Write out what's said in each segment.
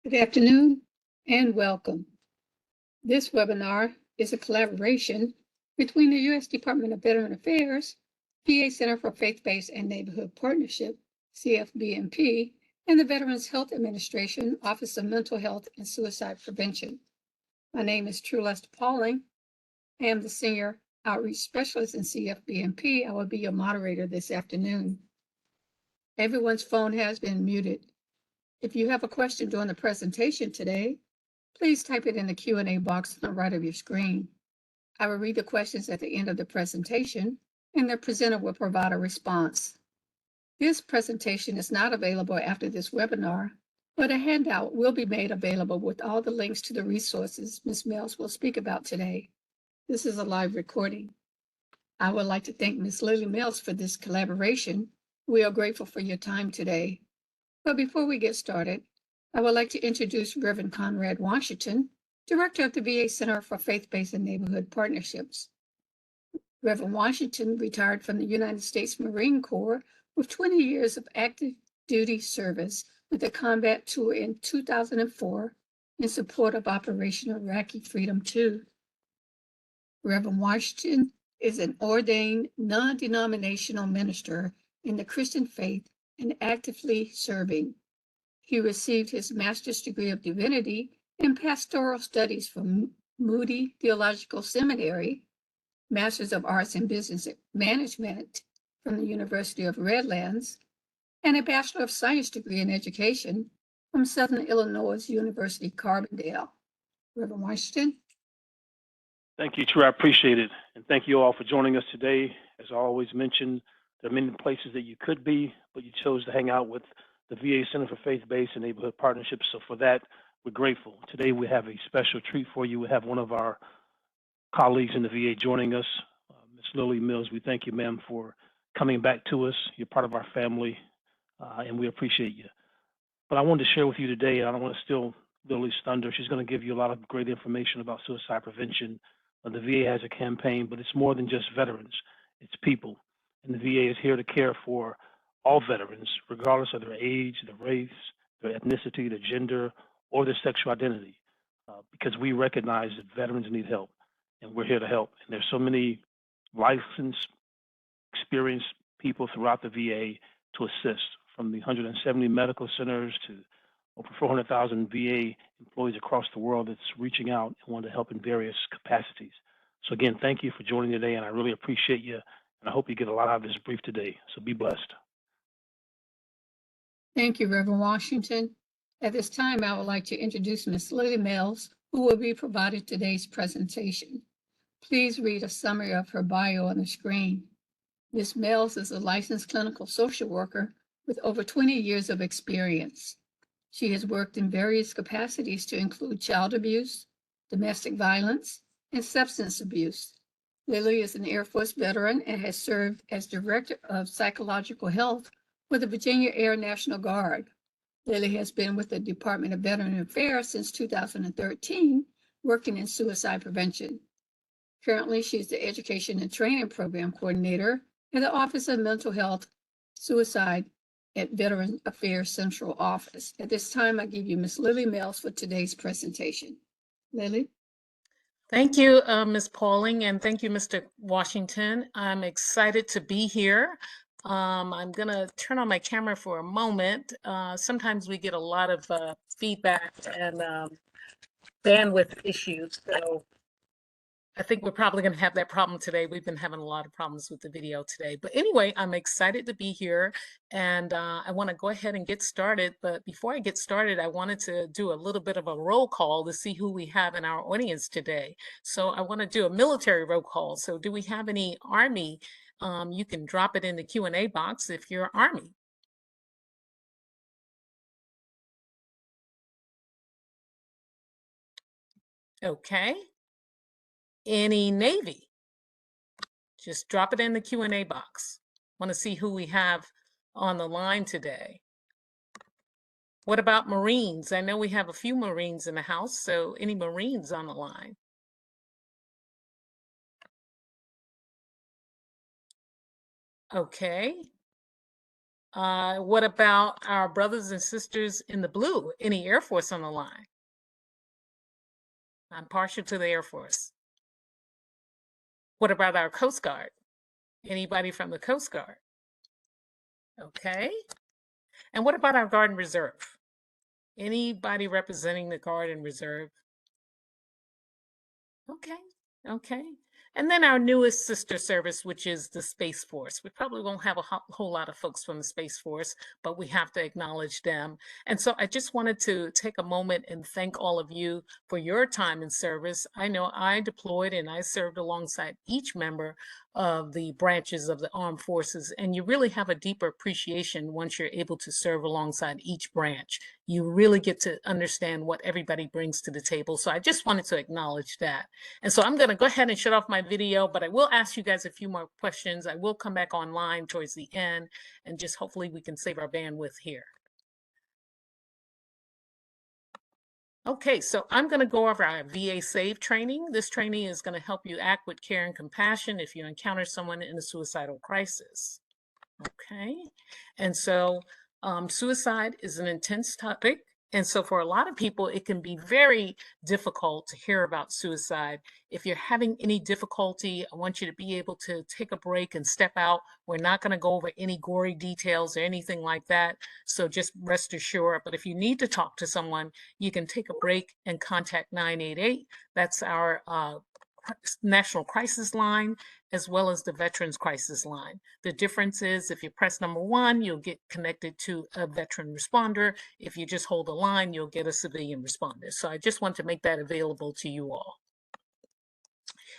Good afternoon and welcome. This webinar is a collaboration between the U.S. Department of Veteran Affairs, VA Center for Faith-Based and Neighborhood Partnership, CFBNP, and the Veterans Health Administration, Office of Mental Health and Suicide Prevention. My name is Trulester Pauling. I am the Senior Outreach Specialist in CFBNP. I will be your moderator this afternoon. Everyone's phone has been muted. If you have a question during the presentation today, please type it in the Q&A box on the right of your screen. I will read the questions at the end of the presentation, and the presenter will provide a response. This presentation is not available after this webinar, but a handout will be made available with all the links to the resources Ms. Mells will speak about today. This is a live recording. I would like to thank Ms. Lillie Mells for this collaboration. We are grateful for your time today. But before we get started, I would like to introduce Reverend Conrad Washington, Director of the VA Center for Faith-Based and Neighborhood Partnerships. Reverend Washington retired from the United States Marine Corps with 20 years of active duty service with the combat tour in 2004 in support of Operation Iraqi Freedom II. Reverend Washington is an ordained non-denominational minister in the Christian faith and actively serving. He received his Master's degree of Divinity in Pastoral Studies from Moody Theological Seminary, Master's of Arts in Business Management from the University of Redlands, and a Bachelor of Science degree in Education from Southern Illinois University, Carbondale. Reverend Washington. Thank you, True. I appreciate it. And thank you all for joining us today. As I always mention, there are many places that you could be, but you chose to hang out with the VA Center for Faith-Based and Neighborhood Partnerships. So for that, we're grateful. Today, we have a special treat for you. We have one of our colleagues in the VA joining us, Ms. Lillie Mills. We thank you, ma'am, for coming back to us. You're part of our family, and we appreciate you. But I wanted to share with you today, and I don't want to steal Lillie's thunder. She's going to give you a lot of great information about suicide prevention. The VA has a campaign, but it's more than just veterans. It's people. And the VA is here to care for all veterans, regardless of their age, their race, their ethnicity, their gender, or their sexual identity, because we recognize that veterans need help, and we're here to help. And there's so many licensed, experienced people throughout the VA to assist, from the 170 medical centers to over 400,000 VA employees across the world that's reaching out and want to help in various capacities. So again, thank you for joining today, and I really appreciate you, and I hope you get a lot out of this brief today. So be blessed. Thank you, Reverend Washington. At this time, I would like to introduce Ms. Lillie Mells, who will be providing today's presentation. Please read a summary of her bio on the screen. Ms. Mells is a licensed clinical social worker with over 20 years of experience. She has worked in various capacities to include child abuse, domestic violence, and substance abuse. Lillie is an Air Force veteran and has served as Director of Psychological Health with the Virginia Air National Guard. Lillie has been with the Department of Veteran Affairs since 2013, working in suicide prevention. Currently, she is the Education and Training Program Coordinator at the Office of Mental Health, Suicide at Veteran Affairs Central Office. At this time, I give you Ms. Lillie Mells for today's presentation. Lillie? Thank you, Ms. Pauling, and thank you, Mr. Washington. I'm excited to be here. I'm going to turn on my camera for a moment. Sometimes we get a lot of feedback and bandwidth issues, so I think we're probably going to have that problem today. We've been having a lot of problems with the video today. But anyway, I'm excited to be here, and I want to go ahead and get started. But before I get started, I wanted to do a little bit of a roll call to see who we have in our audience today. So I want to do a military roll call. So do we have any Army? You can drop it in the Q&A box if you're Army. Okay. Any Navy? Just drop it in the Q&A box. Want to see who we have on the line today. What about Marines? I know we have a few Marines in the house, so any Marines on the line? Okay. What about our brothers and sisters in the blue? Any Air Force on the line? I'm partial to the Air Force. What about our Coast Guard? Anybody from the Coast Guard? Okay. And what about our Guard and Reserve? Anybody representing the Guard and Reserve? Okay, okay. And then our newest sister service, which is the Space Force. We probably won't have a whole lot of folks from the Space Force, but we have to acknowledge them. And so I just wanted to take a moment and thank all of you for your time in service. I know I deployed and I served alongside each member of the branches of the armed forces, and you really have a deeper appreciation once you're able to serve alongside each branch. You really get to understand what everybody brings to the table. So I just wanted to acknowledge that. And so I'm going to go ahead and shut off my video, but I will ask you guys a few more questions. I will come back online towards the end, and just hopefully we can save our bandwidth here. Okay, so I'm going to go over our VA SAVE training. This training is going to help you act with care and compassion if you encounter someone in a suicidal crisis. Okay, and so suicide is an intense topic. And so for a lot of people, it can be very difficult to hear about suicide. If you're having any difficulty, I want you to be able to take a break and step out. We're not going to go over any gory details or anything like that. So just rest assured. But if you need to talk to someone, you can take a break and contact 988. That's our National Crisis Line, as well as the Veterans Crisis Line. The difference is if you press number 1, you'll get connected to a veteran responder. If you just hold the line, you'll get a civilian responder. So I just want to make that available to you all.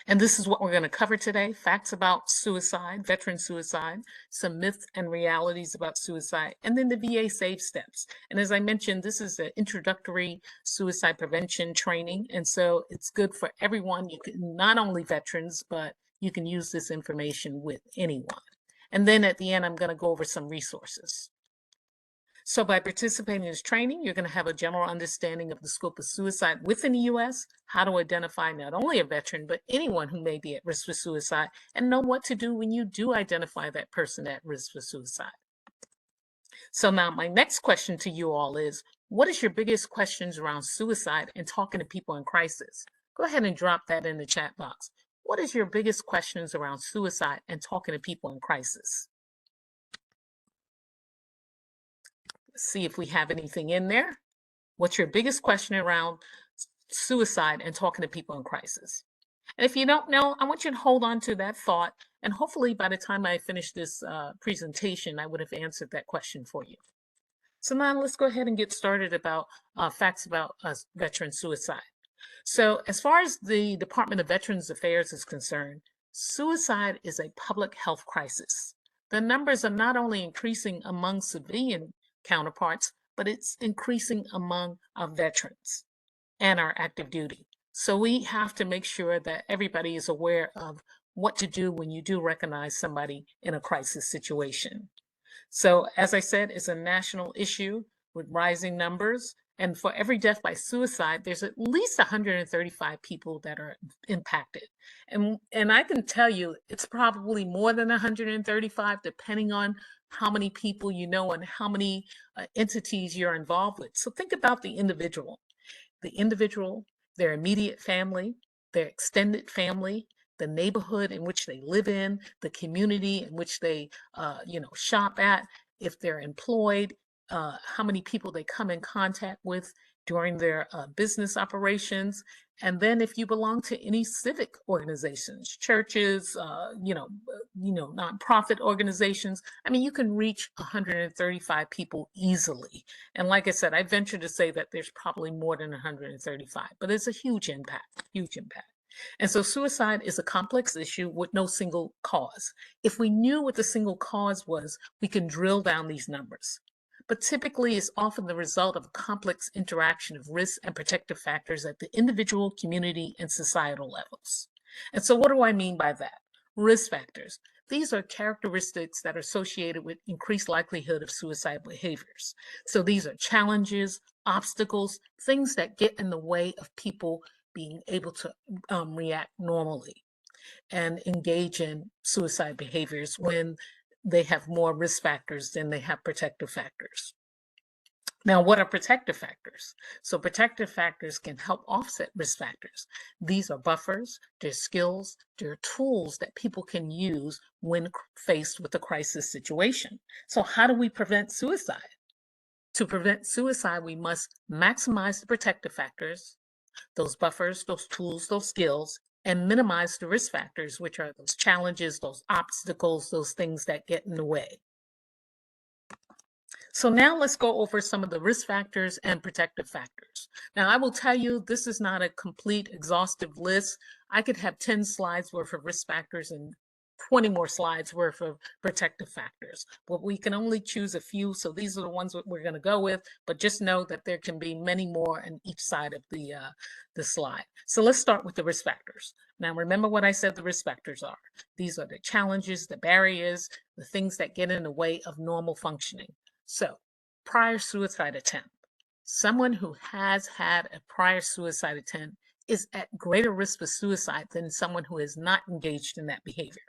And this is what we're going to cover today: facts about suicide, veteran suicide, some myths and realities about suicide, and then the VA SAVE steps. And as I mentioned, this is an introductory suicide prevention training. And so it's good for everyone. You can, not only veterans, but you can use this information with anyone. And then at the end, I'm going to go over some resources. So by participating in this training, you're going to have a general understanding of the scope of suicide within the U.S., how to identify not only a veteran, but anyone who may be at risk for suicide, and know what to do when you do identify that person at risk for suicide. So now my next question to you all is, what is your biggest questions around suicide and talking to people in crisis? Go ahead and drop that in the chat box. What is your biggest questions around suicide and talking to people in crisis? See if we have anything in there. What's your biggest question around suicide and talking to people in crisis? And if you don't know, I want you to hold on to that thought. And hopefully by the time I finish this presentation, I would have answered that question for you. So now let's go ahead and get started about facts about veteran suicide. So as far as the Department of Veterans Affairs is concerned, suicide is a public health crisis. The numbers are not only increasing among civilian counterparts, but it's increasing among our veterans and our active duty. So we have to make sure that everybody is aware of what to do when you do recognize somebody in a crisis situation. So as I said, it's a national issue with rising numbers. And for every death by suicide, there's at least 135 people that are impacted. And I can tell you, it's probably more than 135, depending on how many people you know and how many entities you're involved with. So think about the individual, their immediate family, their extended family, the neighborhood in which they live in, the community in which they, shop at, if they're employed, how many people they come in contact with during their business operations. And then if you belong to any civic organizations, churches, nonprofit organizations, I mean, you can reach 135 people easily. And like I said, I venture to say that there's probably more than 135, but it's a huge impact, huge impact. And so suicide is a complex issue with no single cause. If we knew what the single cause was, we can drill down these numbers. But typically it's often the result of a complex interaction of risk and protective factors at the individual, community, and societal levels. And so what do I mean by that? Risk factors. These are characteristics that are associated with increased likelihood of suicide behaviors. So these are challenges, obstacles, things that get in the way of people being able to react normally and engage in suicide behaviors when they have more risk factors than they have protective factors. Now, what are protective factors? So protective factors can help offset risk factors. These are buffers, they're skills, they're tools that people can use when faced with a crisis situation. So how do we prevent suicide? To prevent suicide, we must maximize the protective factors, those buffers, those tools, those skills, and minimize the risk factors, which are those challenges, those obstacles, those things that get in the way. So now let's go over some of the risk factors and protective factors. Now, I will tell you, this is not a complete exhaustive list. I could have 10 slides worth of risk factors and 20 more slides worth of protective factors, but we can only choose a few. So these are the ones that we're going to go with, but just know that there can be many more on each side of the slide. So let's start with the risk factors. Now, remember what I said the risk factors are. These are the challenges, the barriers, the things that get in the way of normal functioning. So, prior suicide attempt. Someone who has had a prior suicide attempt is at greater risk for suicide than someone who is not engaged in that behavior.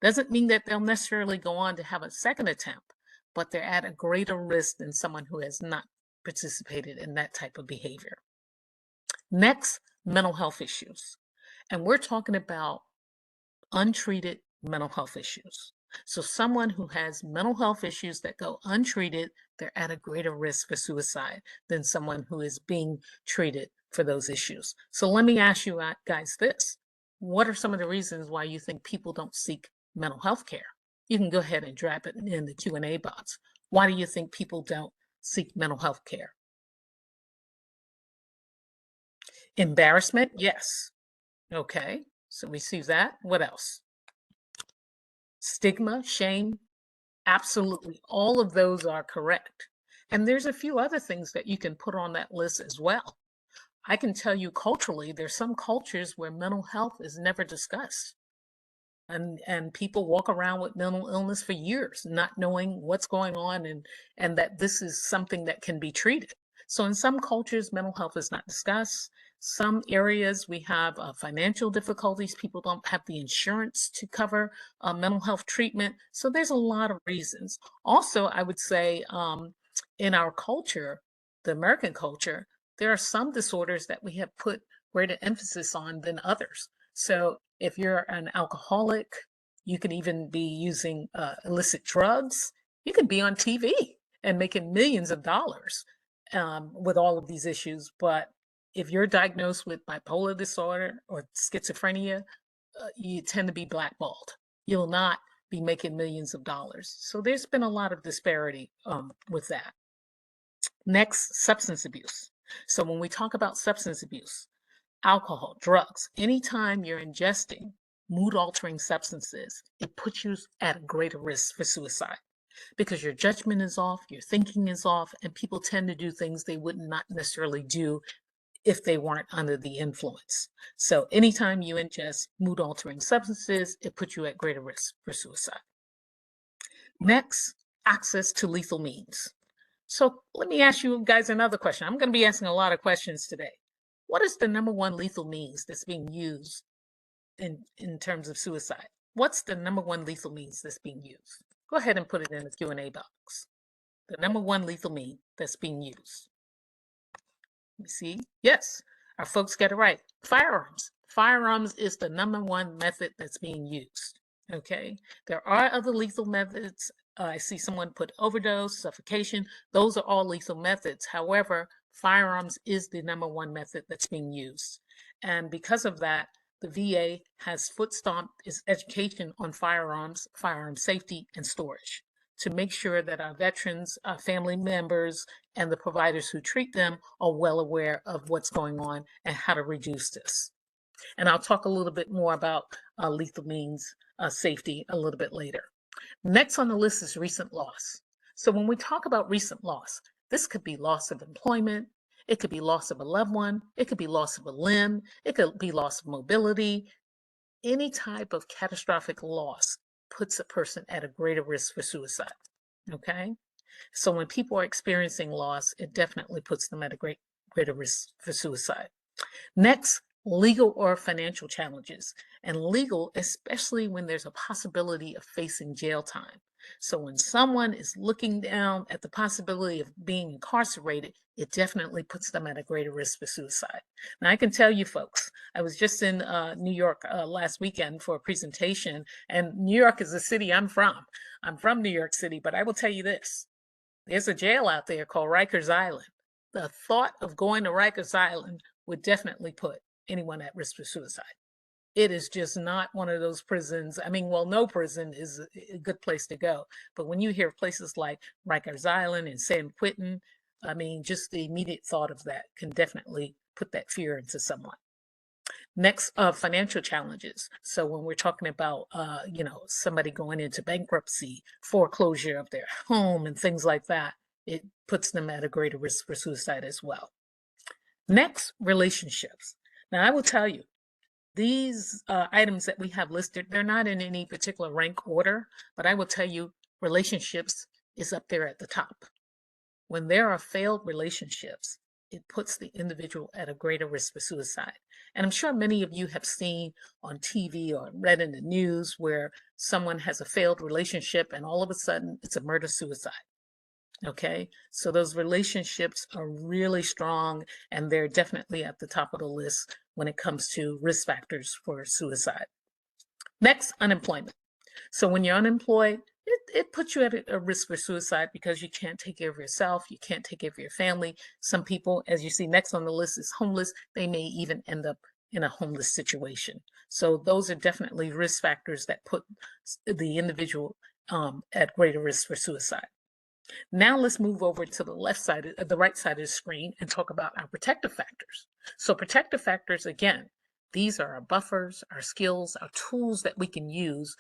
Doesn't mean that they'll necessarily go on to have a second attempt, but they're at a greater risk than someone who has not participated in that type of behavior. Next, mental health issues. And we're talking about untreated mental health issues. So someone who has mental health issues that go untreated, they're at a greater risk for suicide than someone who is being treated for those issues. So let me ask you guys this. What are some of the reasons why you think people don't seek mental health care? You can go ahead and drop it in the Q&A box. Why do you think people don't seek mental health care? Embarrassment? Yes. Okay, so we see that. What else? Stigma, shame, absolutely. All of those are correct. And there's a few other things that you can put on that list as well. I can tell you culturally, there's some cultures where mental health is never discussed. And people walk around with mental illness for years, not knowing what's going on and that this is something that can be treated. So in some cultures, mental health is not discussed. Some areas we have financial difficulties. People don't have the insurance to cover mental health treatment. So there's a lot of reasons. Also, I would say in our culture, the American culture, there are some disorders that we have put greater emphasis on than others. So if you're an alcoholic, you could even be using illicit drugs. You could be on TV and making millions of dollars with all of these issues. But if you're diagnosed with bipolar disorder or schizophrenia, you tend to be blackballed. You'll not be making millions of dollars. So there's been a lot of disparity with that. Next, substance abuse. So when we talk about substance abuse, alcohol, drugs, anytime you're ingesting mood-altering substances, it puts you at a greater risk for suicide because your judgment is off, your thinking is off, and people tend to do things they would not necessarily do if they weren't under the influence. So anytime you ingest mood-altering substances, it puts you at greater risk for suicide. Next, access to lethal means. So let me ask you guys another question. I'm going to be asking a lot of questions today. What is the number one lethal means that's being used in terms of suicide? What's the number one lethal means that's being used? Go ahead and put it in the Q&A box. The number one lethal mean that's being used. You see? Yes, our folks get it right. Firearms. Firearms is the number one method that's being used. Okay, there are other lethal methods. I see someone put overdose, suffocation. Those are all lethal methods. However, firearms is the number one method that's being used. And because of that, the VA has foot-stomped its education on firearms, firearm safety, and storage to make sure that our veterans, our family members, and the providers who treat them are well aware of what's going on and how to reduce this. And I'll talk a little bit more about lethal means safety a little bit later. Next on the list is recent loss. So when we talk about recent loss, this could be loss of employment, it could be loss of a loved one, it could be loss of a limb, it could be loss of mobility. Any type of catastrophic loss puts a person at a greater risk for suicide, okay? So when people are experiencing loss, it definitely puts them at a greater risk for suicide. Next, legal or financial challenges. And legal, especially when there's a possibility of facing jail time. So when someone is looking down at the possibility of being incarcerated, it definitely puts them at a greater risk for suicide. Now, I can tell you folks, I was just in New York last weekend for a presentation, and New York is the city I'm from. I'm from New York City, but I will tell you this. There's a jail out there called Rikers Island. The thought of going to Rikers Island would definitely put anyone at risk for suicide. It is just not one of those prisons. I mean, well, no prison is a good place to go. But when you hear places like Rikers Island and San Quentin, I mean, just the immediate thought of that can definitely put that fear into someone. Next, financial challenges. So when we're talking about, somebody going into bankruptcy, foreclosure of their home and things like that, it puts them at a greater risk for suicide as well. Next, relationships. Now, I will tell you, these items that we have listed, they're not in any particular rank order, but I will tell you, relationships is up there at the top. When there are failed relationships, it puts the individual at a greater risk for suicide. And I'm sure many of you have seen on TV or read in the news where someone has a failed relationship and all of a sudden it's a murder suicide. Okay, so those relationships are really strong and they're definitely at the top of the list when it comes to risk factors for suicide. Next, unemployment. So when you're unemployed, it puts you at a risk for suicide because you can't take care of yourself, you can't take care of your family. Some people, as you see next on the list, is homeless. They may even end up in a homeless situation. So those are definitely risk factors that put the individual at greater risk for suicide. Now let's move over to the right side of the screen and talk about our protective factors. So protective factors, again, these are our buffers, our skills, our tools that we can use,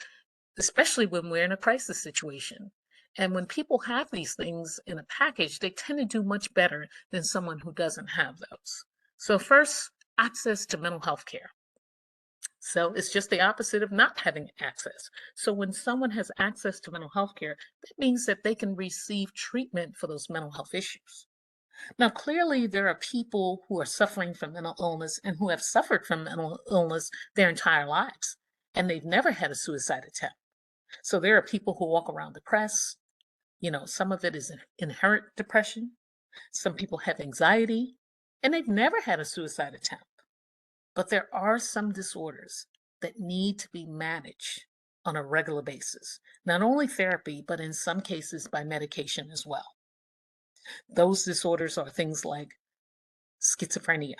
especially when we're in a crisis situation. And when people have these things in a package, they tend to do much better than someone who doesn't have those. So first, access to mental health care. So it's just the opposite of not having access. So when someone has access to mental health care, that means that they can receive treatment for those mental health issues. Now, clearly, there are people who are suffering from mental illness and who have suffered from mental illness their entire lives, and they've never had a suicide attempt. So there are people who walk around depressed. Some of it is inherent depression. Some people have anxiety, and they've never had a suicide attempt. But there are some disorders that need to be managed on a regular basis, not only therapy, but in some cases by medication as well. Those disorders are things like schizophrenia,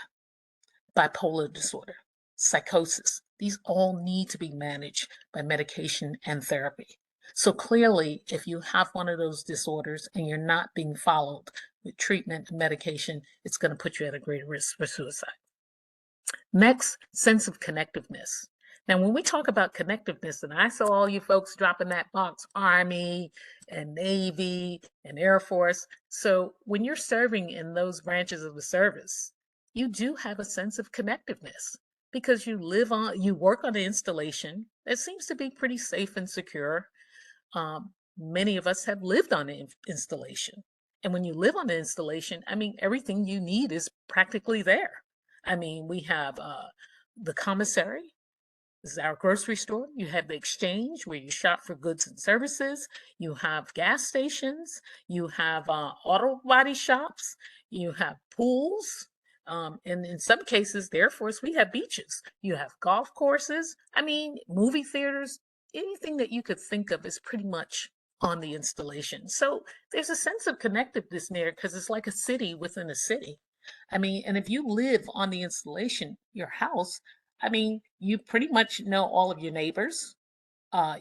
bipolar disorder, psychosis. These all need to be managed by medication and therapy. So clearly, if you have one of those disorders and you're not being followed with treatment and medication, it's going to put you at a greater risk for suicide. Next, sense of connectiveness. Now, when we talk about connectiveness, and I saw all you folks dropping that box, Army and Navy and Air Force. So when you're serving in those branches of the service, you do have a sense of connectiveness because you work on an installation that seems to be pretty safe and secure. Many of us have lived on an installation. And when you live on an installation, I mean, everything you need is practically there. I mean, we have the commissary, this is our grocery store. You have the exchange where you shop for goods and services. You have gas stations. You have auto body shops. You have pools. And in some cases, the Air Force, we have beaches. You have golf courses. I mean, movie theaters. Anything that you could think of is pretty much on the installation. So there's a sense of connectiveness there because it's like a city within a city. I mean, and if you live on the installation, your house, I mean, you pretty much know all of your neighbors.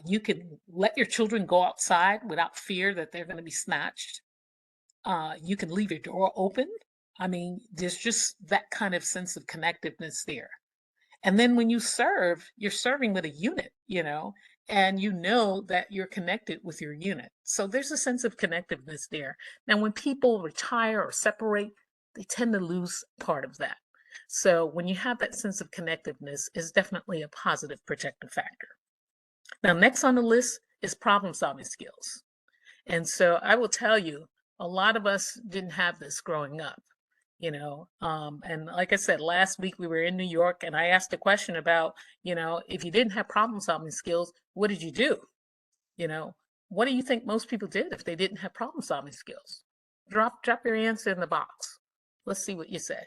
You can let your children go outside without fear that they're going to be snatched. You can leave your door open. I mean, there's just that kind of sense of connectiveness there. And then when you serve, you're serving with a unit, and you know that you're connected with your unit. So there's a sense of connectiveness there. Now, when people retire or separate, they tend to lose part of that. So when you have that sense of connectiveness, it's definitely a positive protective factor. Now, next on the list is problem-solving skills. And so I will tell you, a lot of us didn't have this growing up. And like I said, last week we were in New York and I asked a question about, if you didn't have problem solving skills, what did you do? What do you think most people did if they didn't have problem-solving skills? Drop your answer in the box. Let's see what you say.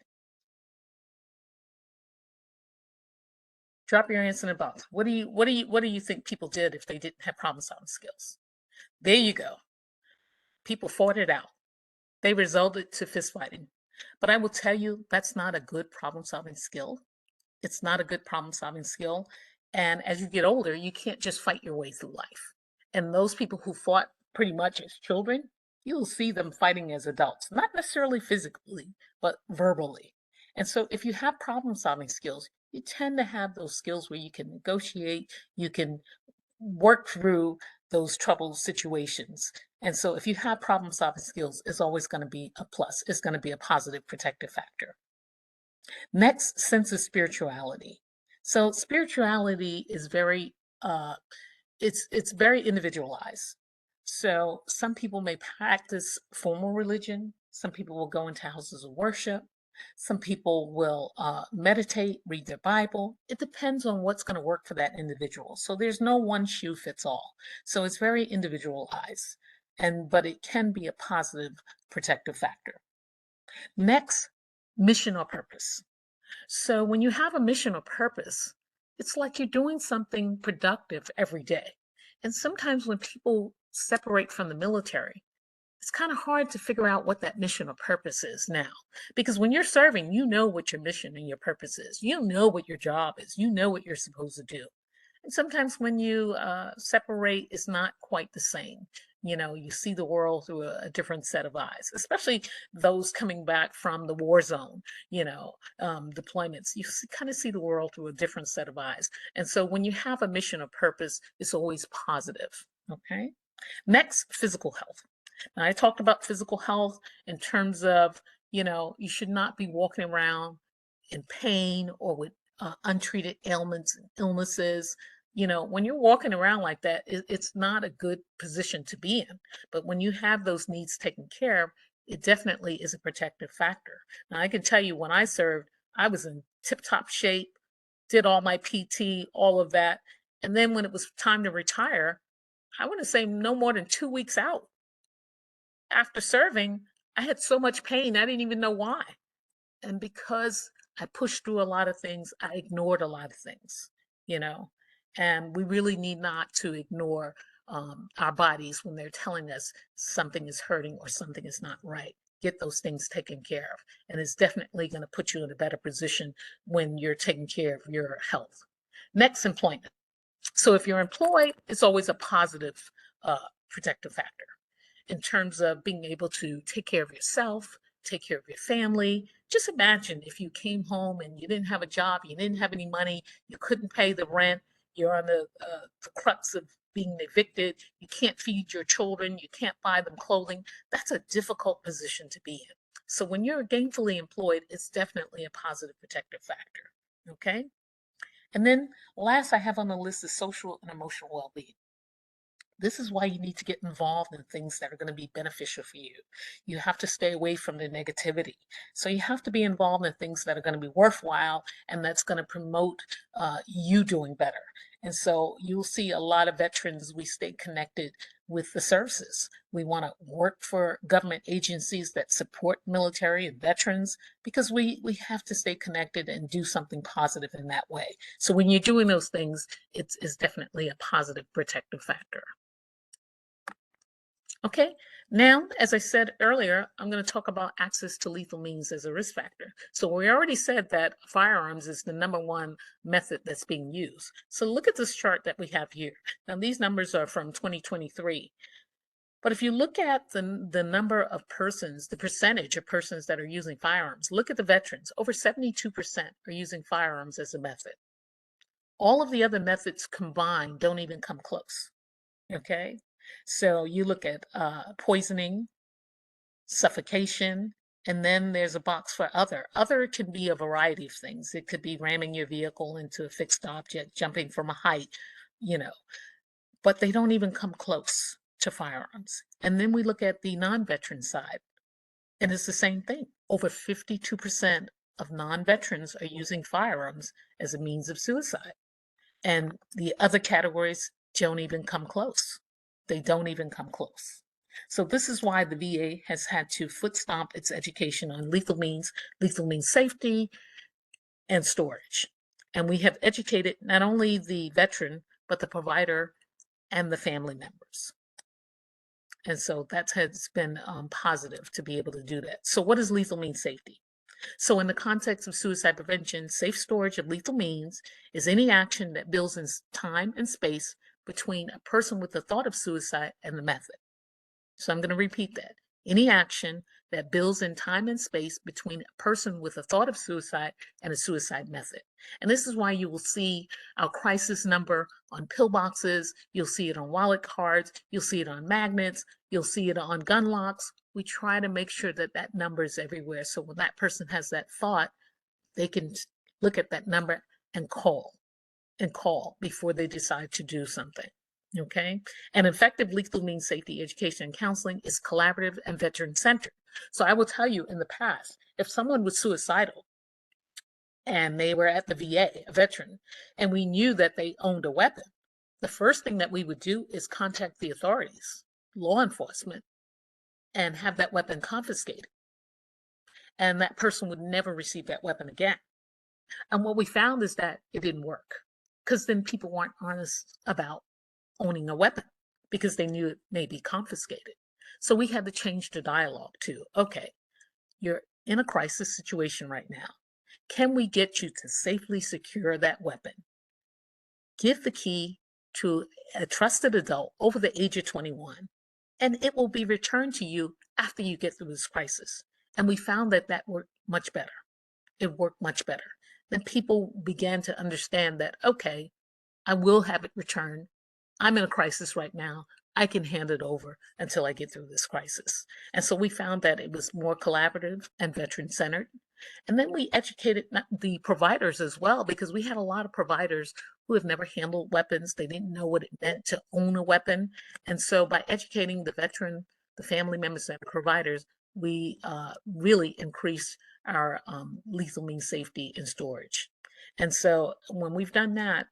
Drop your answer in the box. What do you think people did if they didn't have problem-solving skills? There you go. People fought it out. They resorted to fist fighting. But I will tell you, that's not a good problem-solving skill. It's not a good problem-solving skill. And as you get older, you can't just fight your way through life. And those people who fought pretty much as children, you'll see them fighting as adults, not necessarily physically, but verbally. And so if you have problem-solving skills, you tend to have those skills where you can negotiate, you can work through those trouble situations. And so if you have problem-solving skills, it's always going to be a plus. It's going to be a positive protective factor. Next, sense of spirituality. So spirituality is very it's very individualized. So some people may practice formal religion. Some people will go into houses of worship. Some people will meditate, read their Bible. It depends on what's going to work for that individual. So there's no one shoe fits all. So it's very individualized, but it can be a positive protective factor. Next, mission or purpose. So when you have a mission or purpose, it's like you're doing something productive every day. And sometimes when people separate from the military, it's kind of hard to figure out what that mission or purpose is now. Because when you're serving, you know what your mission and your purpose is. You know what your job is. You know what you're supposed to do. And sometimes when you separate, it's not quite the same. You see the world through a different set of eyes, especially those coming back from the war zone, deployments. You kind of see the world through a different set of eyes. And so when you have a mission or purpose, it's always positive. Okay. Next, physical health. Now, I talked about physical health in terms of, you should not be walking around in pain or with untreated ailments and illnesses. When you're walking around like that, it's not a good position to be in. But when you have those needs taken care of, it definitely is a protective factor. Now, I can tell you when I served, I was in tip-top shape, did all my PT, all of that. And then when it was time to retire, I want to say no more than 2 weeks out after serving, I had so much pain, I didn't even know why. And because I pushed through a lot of things, I ignored a lot of things, and we really need not to ignore our bodies when they're telling us something is hurting or something is not right. Get those things taken care of. And it's definitely going to put you in a better position when you're taking care of your health. Next, employment. So if you're employed, it's always a positive protective factor in terms of being able to take care of yourself, take care of your family. Just imagine if you came home and you didn't have a job, you didn't have any money, you couldn't pay the rent, you're on the crux of being evicted, you can't feed your children, you can't buy them clothing. That's a difficult position to be in. So when you're gainfully employed, it's definitely a positive protective factor, okay? And then last I have on the list is social and emotional well-being. This is why you need to get involved in things that are going to be beneficial for you. You have to stay away from the negativity. So you have to be involved in things that are going to be worthwhile and that's going to promote you doing better. And so you'll see a lot of veterans, we stay connected with the services. We want to work for government agencies that support military and veterans because we have to stay connected and do something positive in that way. So when you're doing those things, it's definitely a positive protective factor. Okay, now, as I said earlier, I'm going to talk about access to lethal means as a risk factor. So we already said that firearms is the #1 method that's being used. So look at this chart that we have here. Now, these numbers are from 2023. But if you look at the number of persons, the percentage of persons that are using firearms, look at the veterans. Over 72% are using firearms as a method. All of the other methods combined don't even come close. Okay, so you look at poisoning, suffocation, and then there's a box for other. Other can be a variety of things. It could be ramming your vehicle into a fixed object, jumping from a height, but they don't even come close to firearms. And then we look at the non-veteran side, and it's the same thing. Over 52% of non-veterans are using firearms as a means of suicide. And the other categories don't even come close. They don't even come close. So this is why the VA has had to foot stomp its education on lethal means safety, and storage. And we have educated not only the veteran, but the provider and the family members. And so that has been positive to be able to do that. So what does lethal mean safety? So in the context of suicide prevention, safe storage of lethal means is any action that builds in time and space between a person with the thought of suicide and the method. So I'm going to repeat that. Any action that builds in time and space between a person with a thought of suicide and a suicide method. And this is why you will see our crisis number on pillboxes. You'll see it on wallet cards. You'll see it on magnets. You'll see it on gun locks. We try to make sure that that number is everywhere. So when that person has that thought, they can look at that number and call before they decide to do something. Okay. And effective lethal means safety education and counseling is collaborative and veteran centered. So I will tell you, in the past, if someone was suicidal and they were at the VA, a veteran, and we knew that they owned a weapon, the first thing that we would do is contact the authorities, law enforcement, and have that weapon confiscated. And that person would never receive that weapon again. And what we found is that it didn't work, because then people weren't honest about owning a weapon because they knew it may be confiscated. So we had to change the dialogue to, okay, you're in a crisis situation right now. Can we get you to safely secure that weapon? Give the key to a trusted adult over the age of 21, and it will be returned to you after you get through this crisis. And we found that that worked much better. It worked much better. Then people began to understand that, okay, I will have it returned. I'm in a crisis right now. I can hand it over until I get through this crisis. And so we found that it was more collaborative and veteran centered. And then we educated the providers as well, because we had a lot of providers who have never handled weapons. They didn't know what it meant to own a weapon. And so by educating the veteran, the family members, and providers, we really increased our lethal means safety and storage. And so when we've done that,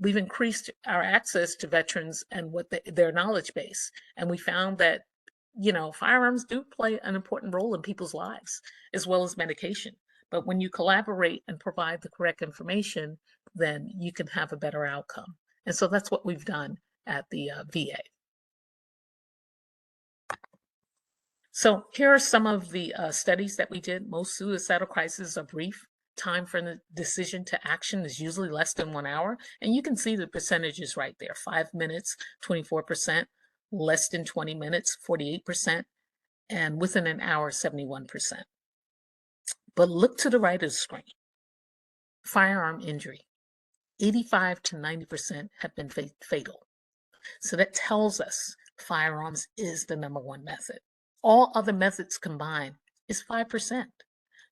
we've increased our access to veterans and what their knowledge base. And we found that, you know, firearms do play an important role in people's lives, as well as medication. But when you collaborate and provide the correct information, then you can have a better outcome. And so that's what we've done at the VA. So here are some of the studies that we did. Most suicidal crises are brief. Time from the decision to action is usually less than 1 hour. And you can see the percentages right there. 5 minutes, 24%, less than 20 minutes, 48%, and within an hour, 71%. But look to the right of the screen. Firearm injury, 85 to 90% have been fatal. So that tells us firearms is the #1 method. All other methods combined is 5%.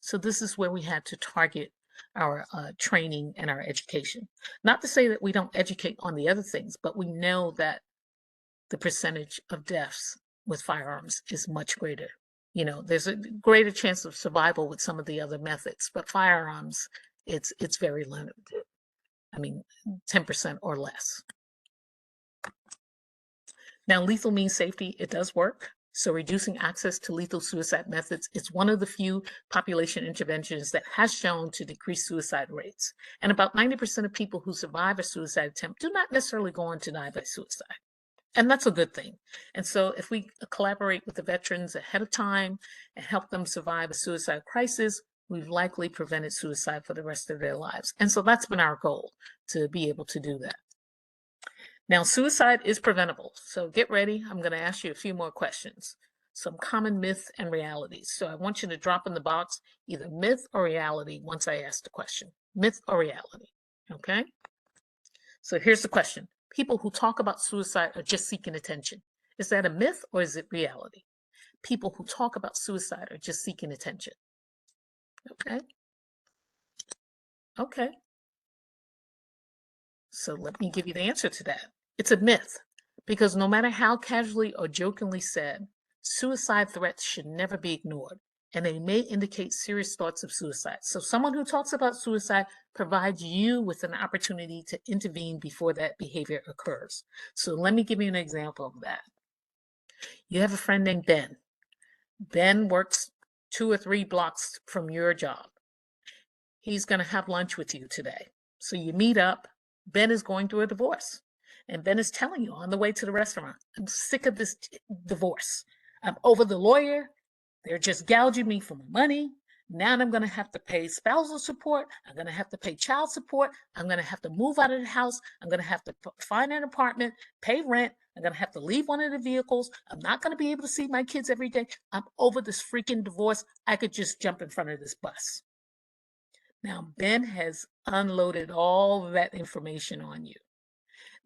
So this is where we had to target our training and our education. Not to say that we don't educate on the other things, but we know that the percentage of deaths with firearms is much greater. You know, there's a greater chance of survival with some of the other methods, but firearms, it's very limited. I mean, 10% or less. Now, lethal means safety, it does work. So reducing access to lethal suicide methods is one of the few population interventions that has shown to decrease suicide rates. And about 90% of people who survive a suicide attempt do not necessarily go on to die by suicide. And that's a good thing. And so if we collaborate with the veterans ahead of time and help them survive a suicide crisis, we've likely prevented suicide for the rest of their lives. And so that's been our goal, to be able to do that. Now, suicide is preventable. So get ready. I'm going to ask you a few more questions. Some common myths and realities. So I want you to drop in the box either myth or reality once I ask the question. Myth or reality. Okay? So here's the question. People who talk about suicide are just seeking attention. Is that a myth or is it reality? People who talk about suicide are just seeking attention. Okay? Okay. So let me give you the answer to that. It's a myth, because no matter how casually or jokingly said, suicide threats should never be ignored. and they may indicate serious thoughts of suicide. So someone who talks about suicide provides you with an opportunity to intervene before that behavior occurs. So let me give you an example of that. You have a friend named Ben. Ben works 2 or 3 blocks from your job. He's going to have lunch with you today. So you meet up. Ben is going through a divorce. And Ben is telling you on the way to the restaurant, I'm sick of this divorce. I'm over the lawyer. They're just gouging me for my money. Now I'm going to have to pay spousal support. I'm going to have to pay child support. I'm going to have to move out of the house. I'm going to have to find an apartment, pay rent. I'm going to have to leave one of the vehicles. I'm not going to be able to see my kids every day. I'm over this freaking divorce. I could just jump in front of this bus. Now, Ben has unloaded all of that information on you.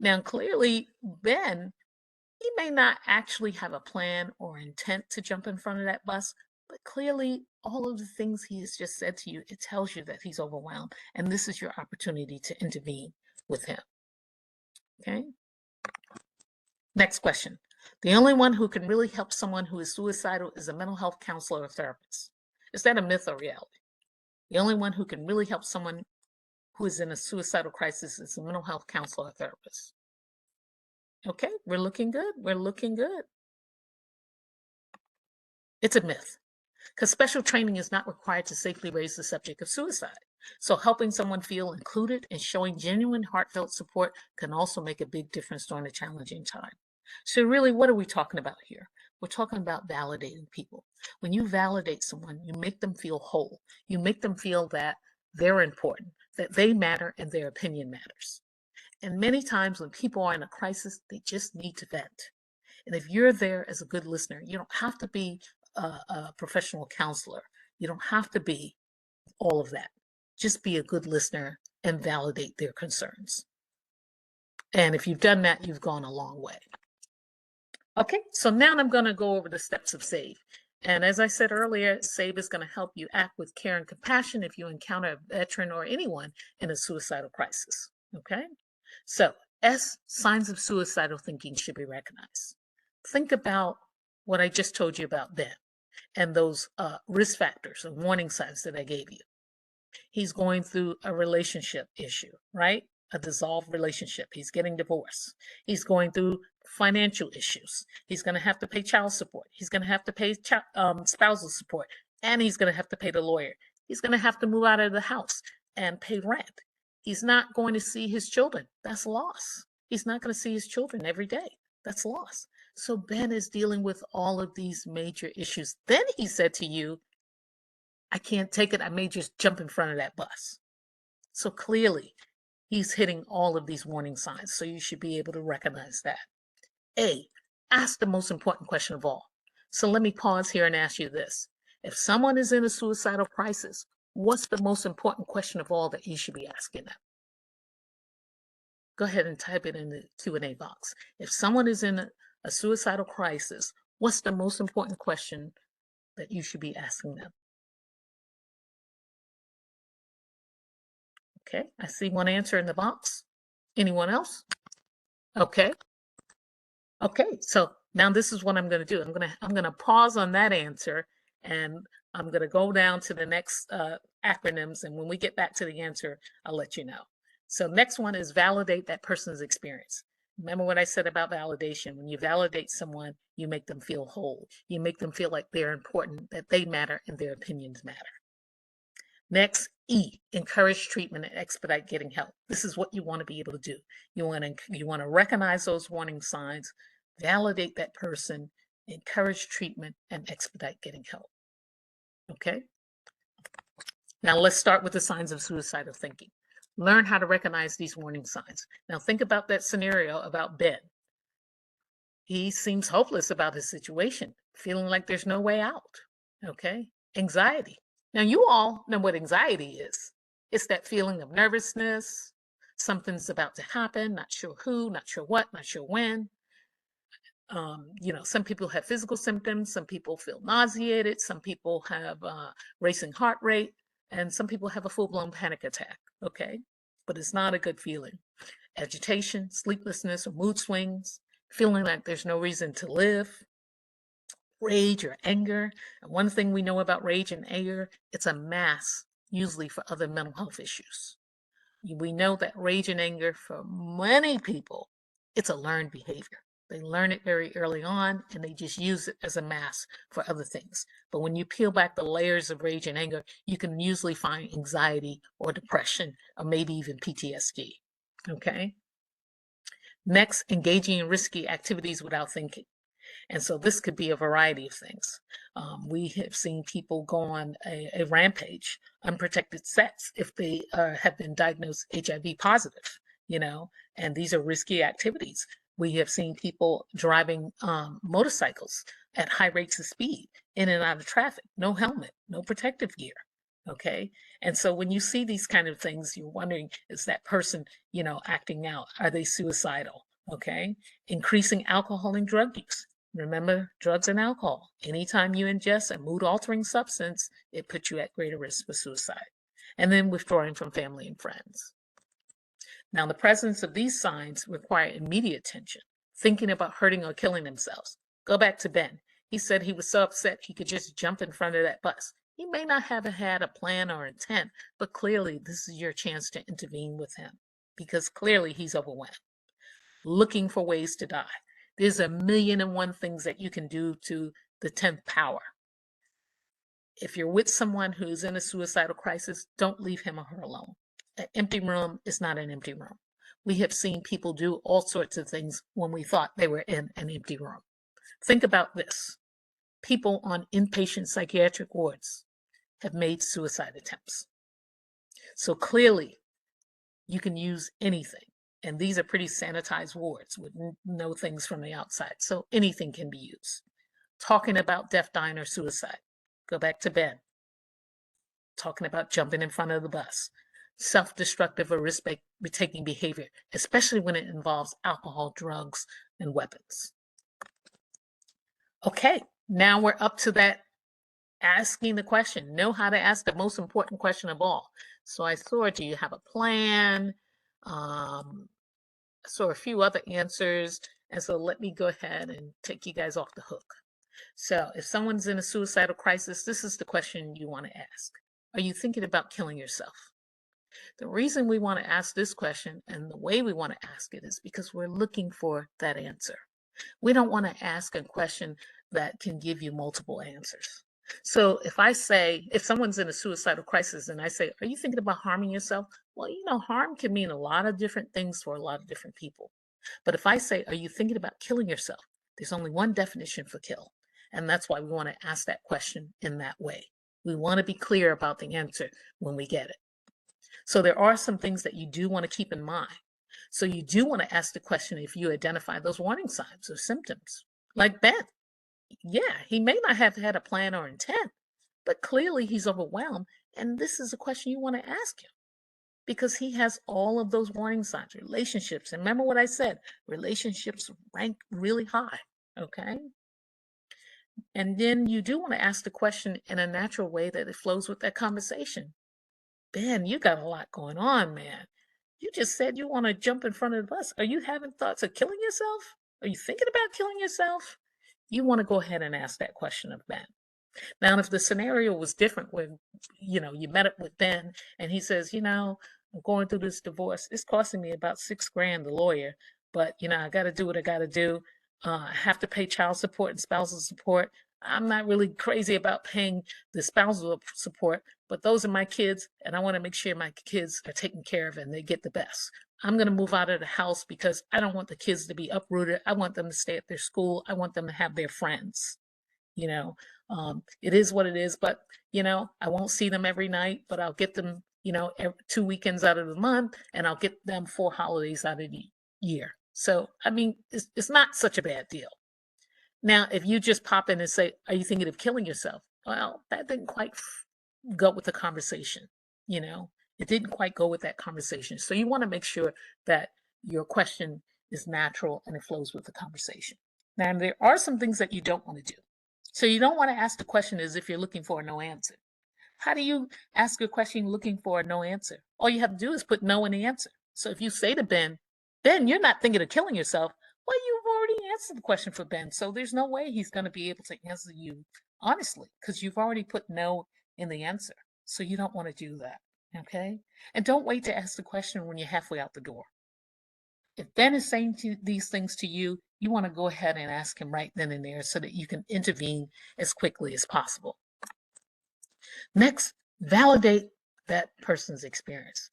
Now, clearly, Ben, he may not actually have a plan or intent to jump in front of that bus, but clearly, all of the things he has just said to you, it tells you that he's overwhelmed, and this is your opportunity to intervene with him. Okay? Next question. The only one who can really help someone who is suicidal is a mental health counselor or therapist. Is that a myth or reality? The only one who can really help someone who is in a suicidal crisis is a mental health counselor or therapist. Okay, we're looking good. We're looking good. It's a myth, because special training is not required to safely raise the subject of suicide. So helping someone feel included and showing genuine heartfelt support can also make a big difference during a challenging time. So really, what are we talking about here? We're talking about validating people. When you validate someone, you make them feel whole. You make them feel that they're important, that they matter, and their opinion matters. And many times when people are in a crisis, they just need to vent. And if you're there as a good listener, you don't have to be a professional counselor. You don't have to be all of that. Just be a good listener and validate their concerns. And if you've done that, you've gone a long way. Okay, so now I'm going to go over the steps of S.A.V.E. And as I said earlier, S.A.V.E. is going to help you act with care and compassion if you encounter a veteran or anyone in a suicidal crisis. Okay, so S, signs of suicidal thinking should be recognized. Think about what I just told you about Ben and those risk factors and warning signs that I gave you. He's going through a relationship issue, right? A dissolved relationship. He's getting divorced. He's going through financial issues. He's going to have to pay child support. He's going to have to pay spousal support. And he's going to have to pay the lawyer. He's going to have to move out of the house and pay rent. He's not going to see his children. That's loss. He's not going to see his children every day. That's loss. So Ben is dealing with all of these major issues. Then he said to you, I can't take it. I may just jump in front of that bus. So clearly, he's hitting all of these warning signs. So you should be able to recognize that. A, ask the most important question of all. So let me pause here and ask you this. If someone is in a suicidal crisis, what's the most important question of all that you should be asking them? Go ahead and type it in the Q&A box. If someone is in a suicidal crisis, what's the most important question that you should be asking them? Okay, I see one answer in the box. Anyone else? Okay. Okay, so now this is what I'm going to do. I'm going to pause on that answer, and I'm going to go down to the next acronyms, and when we get back to the answer, I'll let you know. So next one is validate that person's experience. Remember what I said about validation. When you validate someone, you make them feel whole. You make them feel like they're important, that they matter, and their opinions matter. Next, E, encourage treatment and expedite getting help. This is what you want to be able to do. You want to recognize those warning signs, validate that person, encourage treatment, and expedite getting help. Okay? Now let's start with the signs of suicidal thinking. Learn how to recognize these warning signs. Now think about that scenario about Ben. He seems hopeless about his situation, feeling like there's no way out. Okay? Anxiety. Now, you all know what anxiety is. It's that feeling of nervousness, something's about to happen, not sure who, not sure what, not sure when. Some people have physical symptoms, some people feel nauseated, some people have racing heart rate, and some people have a full-blown panic attack, okay? But it's not a good feeling. Agitation, sleeplessness, or mood swings, feeling like there's no reason to live, rage or anger. And one thing we know about rage and anger, it's a mask, usually for other mental health issues. We know that rage and anger for many people, it's a learned behavior. They learn it very early on and they just use it as a mask for other things. But when you peel back the layers of rage and anger, you can usually find anxiety or depression or maybe even PTSD. Okay. Next, engaging in risky activities without thinking. And so this could be a variety of things. We have seen people go on a rampage, unprotected sex, if they have been diagnosed HIV positive, and these are risky activities. We have seen people driving motorcycles at high rates of speed, in and out of traffic, no helmet, no protective gear. Okay. And so when you see these kind of things, you're wondering, is that person, acting out? Are they suicidal? Okay. Increasing alcohol and drug use. Remember, drugs and alcohol. Anytime you ingest a mood-altering substance, it puts you at greater risk for suicide. And then withdrawing from family and friends. Now, the presence of these signs require immediate attention, thinking about hurting or killing themselves. Go back to Ben. He said he was so upset he could just jump in front of that bus. He may not have had a plan or intent, but clearly this is your chance to intervene with him because clearly he's overwhelmed, looking for ways to die. There's 1,000,001 things that you can do to the 10th power. If you're with someone who's in a suicidal crisis, don't leave him or her alone. An empty room is not an empty room. We have seen people do all sorts of things when we thought they were in an empty room. Think about this. People on inpatient psychiatric wards have made suicide attempts. So clearly, you can use anything. And these are pretty sanitized wards with no things from the outside. So anything can be used. Talking about death, dying, or suicide. Go back to Ben. Talking about jumping in front of the bus. Self-destructive or risk-taking behavior, especially when it involves alcohol, drugs, and weapons. Okay, now we're up to that asking the question. Know how to ask the most important question of all. So I saw, do you have a plan? So a few other answers. And so let me go ahead and take you guys off the hook. So if someone's in a suicidal crisis, this is the question you want to ask. Are you thinking about killing yourself? The reason we want to ask this question and the way we want to ask it is because we're looking for that answer. We don't want to ask a question that can give you multiple answers. So if someone's in a suicidal crisis and I say, are you thinking about harming yourself? Well, harm can mean a lot of different things for a lot of different people. But if I say, are you thinking about killing yourself? There's only one definition for kill. And that's why we want to ask that question in that way. We want to be clear about the answer when we get it. So there are some things that you do want to keep in mind. So you do want to ask the question if you identify those warning signs or symptoms. Like Ben. Yeah, he may not have had a plan or intent, but clearly he's overwhelmed. And this is a question you want to ask him because he has all of those warning signs. Relationships. And remember what I said, relationships rank really high. Okay. And then you do want to ask the question in a natural way that it flows with that conversation. Ben, you got a lot going on, man. You just said you want to jump in front of the bus. Are you having thoughts of killing yourself? Are you thinking about killing yourself? You want to go ahead and ask that question of Ben. Now, if the scenario was different when, you met up with Ben and he says, I'm going through this divorce. It's costing me about $6,000, the lawyer, but, I got to do what I got to do. I have to pay child support and spousal support. I'm not really crazy about paying the spousal support, but those are my kids, and I want to make sure my kids are taken care of and they get the best. I'm going to move out of the house because I don't want the kids to be uprooted. I want them to stay at their school. I want them to have their friends. It is what it is, but, I won't see them every night, but I'll get them, 2 weekends out of the month, and I'll get them 4 holidays out of the year. So, it's not such a bad deal. Now, if you just pop in and say, are you thinking of killing yourself? Well, that didn't quite go with the conversation. It didn't quite go with that conversation. So you want to make sure that your question is natural and it flows with the conversation. Now, there are some things that you don't want to do. So you don't want to ask the question as if you're looking for a no answer. How do you ask a question looking for a no answer? All you have to do is put no in the answer. So if you say to Ben, you're not thinking of killing yourself. Well, you've already answer the question for Ben. So there's no way he's going to be able to answer you honestly because you've already put no in the answer. So you don't want to do that. Okay. And don't wait to ask the question when you're halfway out the door. If Ben is saying these things to you, you want to go ahead and ask him right then and there so that you can intervene as quickly as possible. Next, validate that person's experience.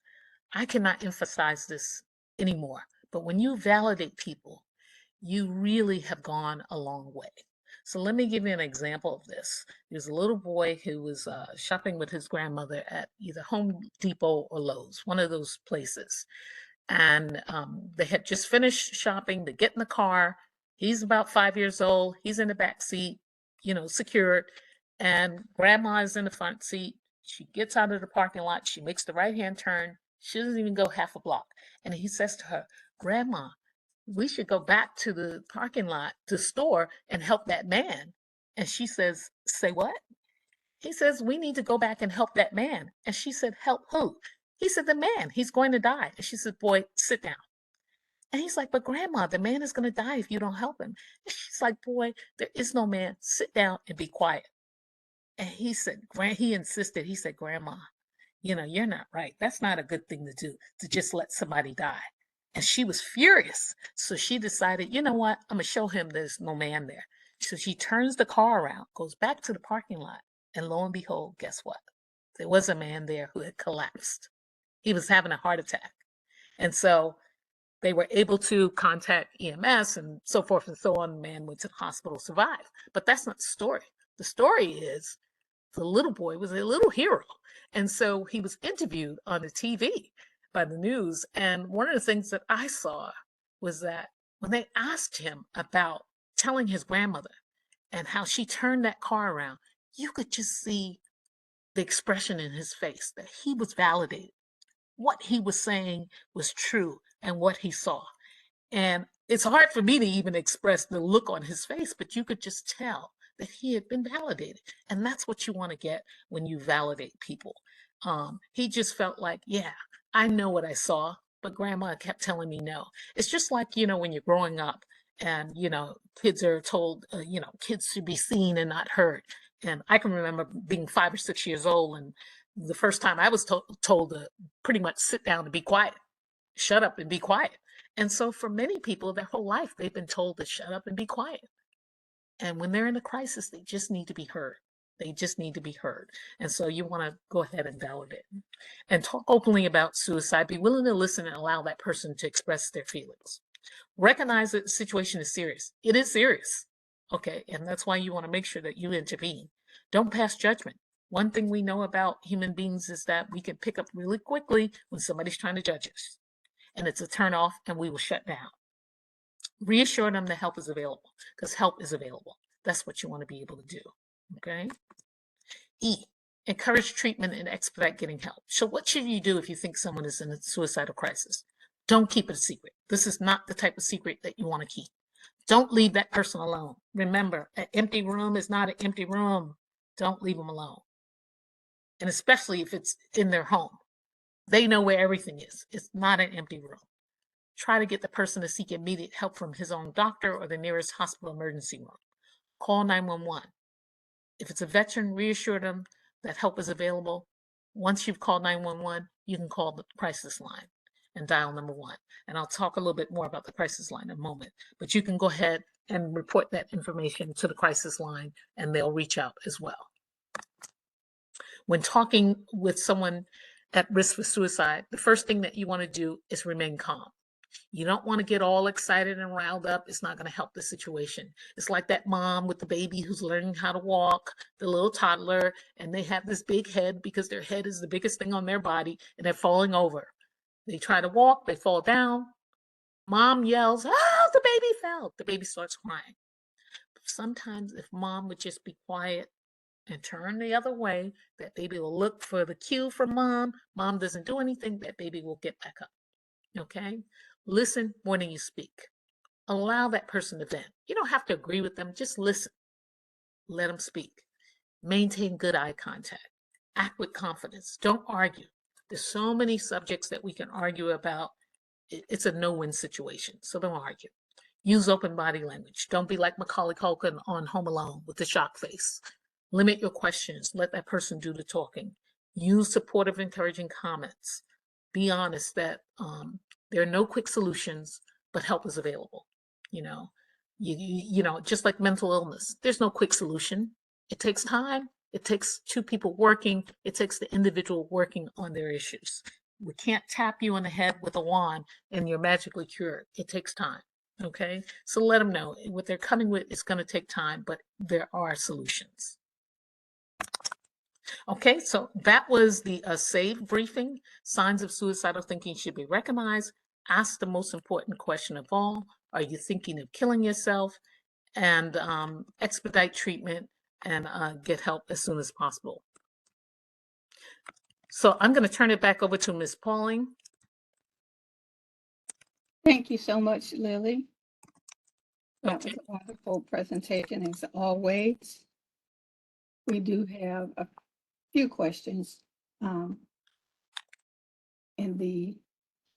I cannot emphasize this anymore, but when you validate people, you really have gone a long way. So let me give you an example of this. There's a little boy who was shopping with his grandmother at either Home Depot or Lowe's, one of those places. And they had just finished shopping. They get in the car. He's about 5 years old. He's in the back seat, secured. And grandma is in the front seat. She gets out of the parking lot. She makes the right-hand turn. She doesn't even go half a block. And he says to her, Grandma, we should go back to the parking lot, the store, and help that man. And she says, say what? He says, we need to go back and help that man. And she said, help who? He said, the man, he's going to die. And she said, boy, sit down. And he's like, but grandma, the man is going to die if you don't help him. And she's like, boy, there is no man. Sit down and be quiet. And he said, he insisted, he said, grandma, you're not right. That's not a good thing to do, to just let somebody die. And she was furious. So she decided, you know what? I'm going to show him there's no man there. So she turns the car around, goes back to the parking lot. And lo and behold, guess what? There was a man there who had collapsed. He was having a heart attack. And so they were able to contact EMS and so forth and so on. The man went to the hospital, survived. But that's not the story. The story is the little boy was a little hero. And so he was interviewed on the TV by the news. And one of the things that I saw was that when they asked him about telling his grandmother and how she turned that car around, you could just see the expression in his face that he was validated. What he was saying was true and what he saw. And it's hard for me to even express the look on his face, but you could just tell that he had been validated. And that's what you want to get when you validate people. He just felt like, yeah, I know what I saw, but grandma kept telling me no. It's just like, when you're growing up and, kids are told, kids should be seen and not heard. And I can remember being 5 or 6 years old. And the first time I was told to pretty much sit down and be quiet, shut up and be quiet. And so for many people, their whole life, they've been told to shut up and be quiet. And when they're in a crisis, they just need to be heard. They just need to be heard. And so you want to go ahead and validate and talk openly about suicide. Be willing to listen and allow that person to express their feelings. Recognize that the situation is serious. It is serious. Okay. And that's why you want to make sure that you intervene. Don't pass judgment. One thing we know about human beings is that we can pick up really quickly when somebody's trying to judge us. And it's a turn off and we will shut down. Reassure them that help is available because help is available. That's what you want to be able to do. Okay. E, encourage treatment and expedite getting help. So what should you do if you think someone is in a suicidal crisis? Don't keep it a secret. This is not the type of secret that you want to keep. Don't leave that person alone. Remember, an empty room is not an empty room. Don't leave them alone. And especially if it's in their home. They know where everything is. It's not an empty room. Try to get the person to seek immediate help from his own doctor or the nearest hospital emergency room. Call 911. If it's a veteran, reassure them that help is available. Once you've called 911, you can call the crisis line and dial number 1. And I'll talk a little bit more about the crisis line in a moment. But you can go ahead and report that information to the crisis line and they'll reach out as well. When talking with someone at risk for suicide, the first thing that you want to do is remain calm. You don't want to get all excited and riled up. It's not going to help the situation. It's like that mom with the baby who's learning how to walk, the little toddler, and they have this big head because their head is the biggest thing on their body and they're falling over. They try to walk, they fall down. Mom yells, oh, the baby fell. The baby starts crying. Sometimes if mom would just be quiet and turn the other way, that baby will look for the cue from mom. Mom doesn't do anything, that baby will get back up. Okay? Listen more than you speak. Allow that person to vent. You don't have to agree with them. Just listen. Let them speak. Maintain good eye contact. Act with confidence. Don't argue. There's so many subjects that we can argue about. It's a no-win situation, so don't argue. Use open body language. Don't be like Macaulay Culkin on Home Alone with the shock face. Limit your questions. Let that person do the talking. Use supportive, encouraging comments. Be honest that there are no quick solutions, but help is available. You know, just like mental illness, there's no quick solution. It takes time. It takes two people working. It takes the individual working on their issues. We can't tap you on the head with a wand and you're magically cured. It takes time. Okay, so let them know what they're coming with is going to take time, but there are solutions. Okay, so that was the S.A.V.E briefing. Signs of suicidal thinking should be recognized. Ask the most important question of all. Are you thinking of killing yourself? And expedite treatment and get help as soon as possible. So I'm going to turn it back over to Ms. Pauling. Thank you so much, Lillie. That Okay. was a wonderful presentation as always. We do have a few questions in the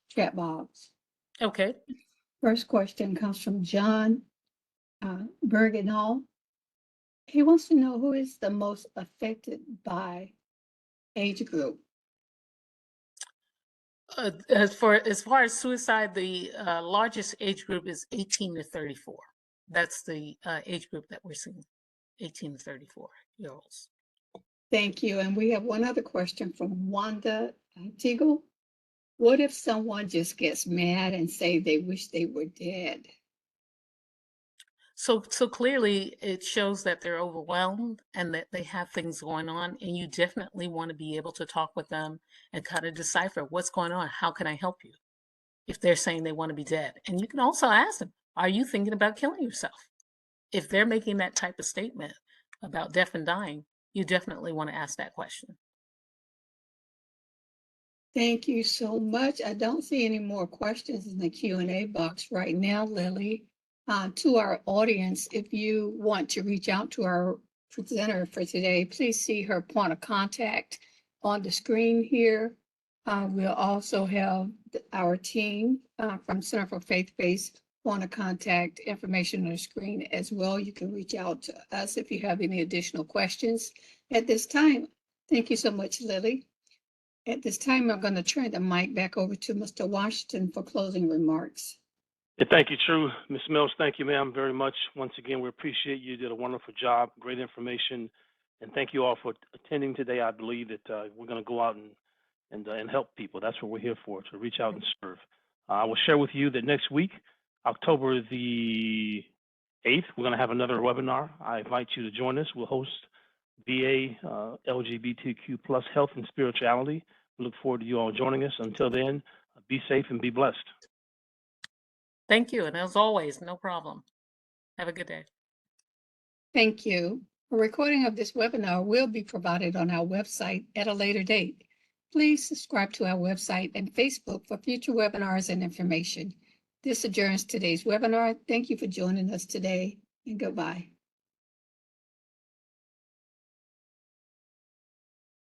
chat box. Okay. First question comes from John Bergenal. He wants to know who is the most affected by age group. As far as suicide, the largest age group is 18 to 34. That's the age group that we're seeing, 18 to 34-year-olds. Thank you. And we have one other question from Wanda Teagle. What if someone just gets mad and say they wish they were dead? So clearly it shows that they're overwhelmed and that they have things going on, and you definitely want to be able to talk with them and kind of decipher what's going on. How can I help you? If they're saying they want to be dead. And you can also ask them, are you thinking about killing yourself? If they're making that type of statement about death and dying, you definitely want to ask that question. Thank you so much. I don't see any more questions in the Q&A box right now, Lillie. To our audience, if you want to reach out to our presenter for today, please see her point of contact on the screen here. We'll also have our team from Center for Faith-Based point of contact information on the screen as well. You can reach out to us if you have any additional questions at this time. Thank you so much, Lillie. At this time, I'm going to turn the mic back over to Mr. Washington for closing remarks. Yeah, thank you, True. Ms. Mells, thank you, ma'am, very much. Once again, we appreciate you. You did a wonderful job, great information. And thank you all for attending today. I believe that we're going to go out and help people. That's what we're here for, to reach out and serve. I will share with you that next week, October the 8th, we're going to have another webinar. I invite you to join us. We'll host VA LGBTQ plus health and spirituality. We look forward to you all joining us. Until then, be safe and be blessed. Thank you. And as always, no problem. Have a good day. Thank you. A recording of this webinar will be provided on our website at a later date. Please subscribe to our website and Facebook for future webinars and information. This adjourns today's webinar. Thank you for joining us today, and goodbye.